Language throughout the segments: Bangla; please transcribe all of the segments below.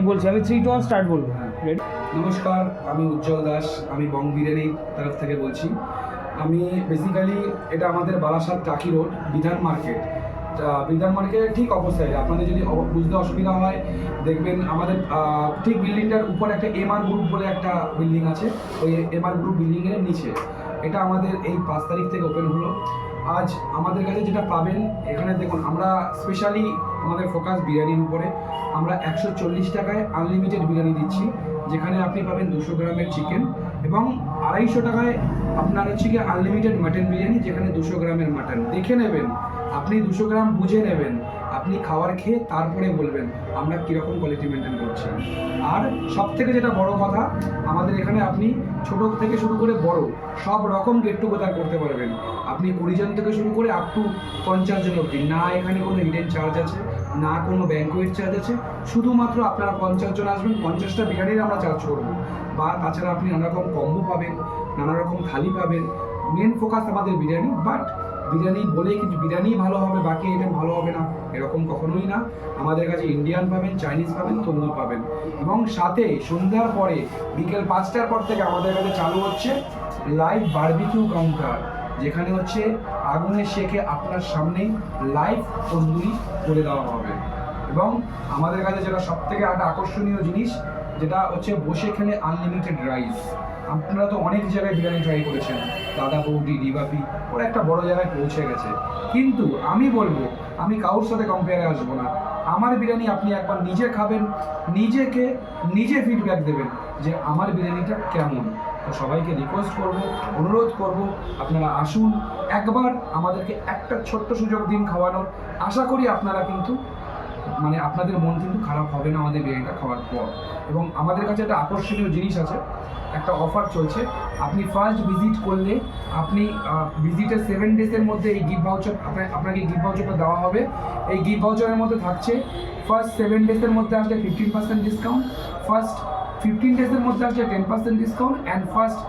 বলছি আমি 3 2 1 স্টার্ট বলবো। নমস্কার, আমি উজ্জ্বল দাস, আমি বং বিরিয়ানির তরফ থেকে বলছি। আমি বেসিক্যালি এটা আমাদের বারাসাত টাকি রোড বিধান মার্কেট, বিধান মার্কেটের ঠিক অপোজিটে। আপনাদের যদি বুঝতে অসুবিধা হয় দেখবেন আমাদের ঠিক বিল্ডিংটার উপর একটা এমআর গ্রুপ বলে একটা বিল্ডিং আছে, ওই এমআর গ্রুপ বিল্ডিংয়ের নিচে এটা আমাদের এই 5 তারিখ থেকে ওপেন হলো। আজ আমাদের কাছে যেটা পাবেন এখানে দেখুন, আমরা স্পেশালি আমাদের ফোকাস বিরিয়ানির উপরে। আমরা 140 টাকায় আনলিমিটেড বিরিয়ানি দিচ্ছি, যেখানে আপনি পাবেন 200 গ্রামের চিকেন, এবং 250 টাকায় আপনার হচ্ছে কি আনলিমিটেড মাটন বিরিয়ানি, যেখানে 200 গ্রামের মাটন। দেখে নেবেন, আপনি 200 গ্রাম বুঝে নেবেন, আপনি খাবার খেয়ে তারপরে বলবেন আমরা কীরকম কোয়ালিটি মেনটেন করছি। আর সব থেকে যেটা বড় কথা, আমাদের এখানে আপনি ছোট থেকে শুরু করে বড় সব রকম গেট টুগেদার করতে পারবেন। আপনি 20 জন থেকে শুরু করে আপ টু 50 জন অবধি। না এখানে কোনো হিডেন চার্জ আছে, না কোনো ব্যাঙ্কোয়েট চার্জ আছে। শুধুমাত্র আপনারা 50 জন আসবেন, 50টা বিরিয়ানির আমরা চার্জ করবো। বা তাছাড়া আপনি নানা রকম কম্বো পাবেন, নানা রকম থালি পাবেন। মেন ফোকাস আমাদের বিরিয়ানি, বাট বিরিয়ানি বলেই কিন্তু বিরিয়ানি ভালো হবে, বাকি আইটেম ভালো হবে না এরকম কখনোই না। আমাদের কাছে ইন্ডিয়ান পাবেন, চাইনিজ পাবেন, তন্দুর পাবেন। এবং সাথে সন্ধ্যার পরে বিকেল 5টার পর থেকে আমাদের কাছে চালু হচ্ছে লাইভ বারবিকিউ কাউন্টার, যেখানে হচ্ছে আগুনে সেকে আপনার সামনেই লাইভ তন্দুরি করে দেওয়া হবে। এবং আমাদের কাছে যেটা সব থেকে একটা আকর্ষণীয় জিনিস, যেটা হচ্ছে বসে খেলে আনলিমিটেড রাইস। আপনারা তো অনেক জায়গায় বিরিয়ানি ট্রাই করেছেন, দাদা বৌদি ডিবাপি, ওরা একটা বড় জায়গায় পৌঁছে গেছে। কিন্তু আমি বলবো, আমি কারোর সাথে কম্পেয়ারে আসবো না। আমার বিরিয়ানি আপনি একবার নিজে খাবেন, নিজে ফিডব্যাক দেবেন যে আমার বিরিয়ানিটা কেমন। তো সবাইকে রিকোয়েস্ট করব, অনুরোধ করব, আপনারা আসুন একবার, আমাদেরকে একটা ছোট্ট সুযোগ দিন খাওয়ানোর। আশা করি আপনারা কিন্তু আপনাদের মন কিন্তু খারাপ হবে না আমাদের বিরিয়ানিটা খাওয়ার পর। এবং আমাদের কাছে একটা আকর্ষণীয় জিনিস আছে, একটা অফার চলছে। আপনি ফার্স্ট ভিজিট করলে আপনি ভিজিটের 7 ডেজের মধ্যে এই গিফট ভাউচার আপনাকে গিফট ভাউচারটা দেওয়া হবে। এই গিফট ভাউচারের মধ্যে থাকছে ফার্স্ট 7 ডেজের মধ্যে আসলে 15% ডিসকাউন্ট, ফার্স্ট 15 ডেজের মধ্যে আসলে 10% ডিসকাউন্ট, অ্যান্ড ফার্স্ট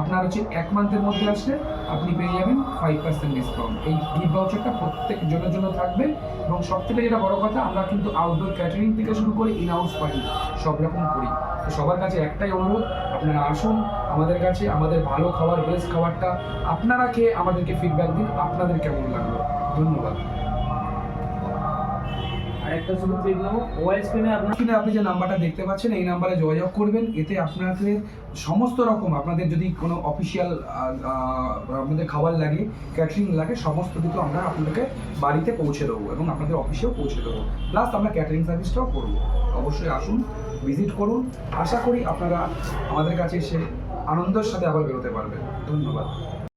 আপনার হচ্ছে 1 মান্থের মধ্যে আসলে আপনি পেয়ে যাবেন 5% ডিসকাউন্ট। এই গিফট ভাউচারটা প্রত্যেক জনের জন্য থাকবে। এবং সবথেকে যেটা বড় কথা, আমরা কিন্তু আউটডোর ক্যাটারিং থেকে শুরু করে ইন হাউস পার্টি সব রকম করি। তো সবার কাছে একটাই অনুরোধ, আপনারা আসুন আমাদের কাছে, আমাদের ভালো খাবার, বেস্ট খাবারটা আপনারা খেয়ে আমাদেরকে ফিডব্যাক দিন আপনাদের কেমন লাগলো। ধন্যবাদ। আরেকটা শুধু দেখলাম ওয়াই স্ক্রিনে আপনি যে নাম্বারটা দেখতে পাচ্ছেন, এই নাম্বারে যোগাযোগ করবেন। এতে আপনাদের সমস্ত রকম, আপনাদের যদি কোনো অফিসিয়াল আপনাদের খাবার লাগে, ক্যাটারিং লাগে, সমস্ত কিছু আমরা আপনাদেরকে বাড়িতে পৌঁছে দেবো এবং আপনাদের অফিসেও পৌঁছে দেবো। প্লাস আমরা ক্যাটারিং সার্ভিসটাও করবো। অবশ্যই আসুন, ভিজিট করুন। আশা করি আপনারা আমাদের কাছে এসে আনন্দের সাথে আবার বেরোতে পারবেন। ধন্যবাদ।